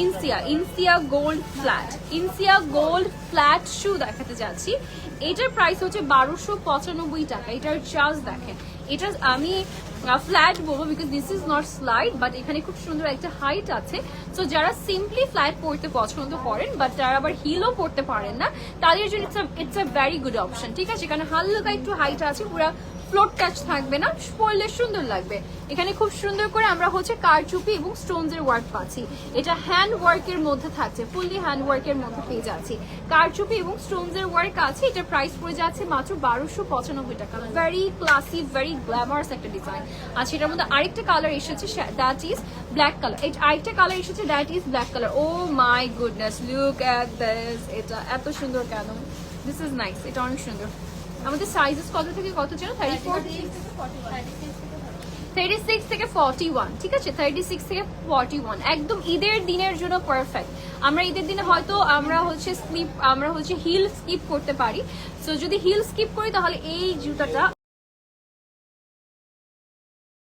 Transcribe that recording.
Insia gold flat, Insia gold flat শু দেখাতে যাচ্ছি। এটার প্রাইস হচ্ছে 1295 টাকা। এটার চার্জ দেখেন, এটা আমি ফ্ল্যাট বলবো because this is not slide, but এখানে খুব সুন্দর একটা হাইট আছে। সো যারা সিম্পলি ফ্ল্যাট পরতে পছন্দ করেন বাট যারা আবার হিলও পরতে পারেন না, তাদের জন্য it's a very good option. ঠিক আছে, এখানে হালকা একটু হাইট আছে, পুরো ফ্লোর টাচ থাকবে না, পরলে সুন্দর লাগবে। এখানে খুব সুন্দর করে আমরা হচ্ছে কারচুপি এবং স্টোনস এর ওয়ার্ক পাচ্ছি। এটা হ্যান্ড ওয়ার্কের মধ্যে থাকছে, ফুললি হ্যান্ড ওয়ার্কের মধ্যে পেয়ে যাচ্ছি। কারচুপি এবং স্টোনস এর ওয়ার্ক আছে। এটার প্রাইস পড়ে যাচ্ছে মাত্র 1295 টাকা। ভেরি ক্লাসি, ভেরি গ্ল্যামারাস একটা ডিজাইন। আচ্ছা, এটার মধ্যে আরেকটা কালার এসেছে, দ্যাট ইজ ব্ল্যাক কালার। এই আরেকটা কালার এসেছে, that is black colour. Oh my goodness, look at this. এটা এত সুন্দর কেন? দিস ইজ নাইস, এটা অনেক সুন্দর। আমাদের সাইজেস কত থেকে কত ছিল? 36 থেকে 41। ঠিক আছে, 36 থেকে 41 একদম ঈদের দিনের জন্য পারফেক্ট। আমরা ঈদের দিনে হয়তো আমরা হচ্ছে হিল স্কিপ করতে পারি। সো যদি হিল স্কিপ করি তাহলে এই জুতাটা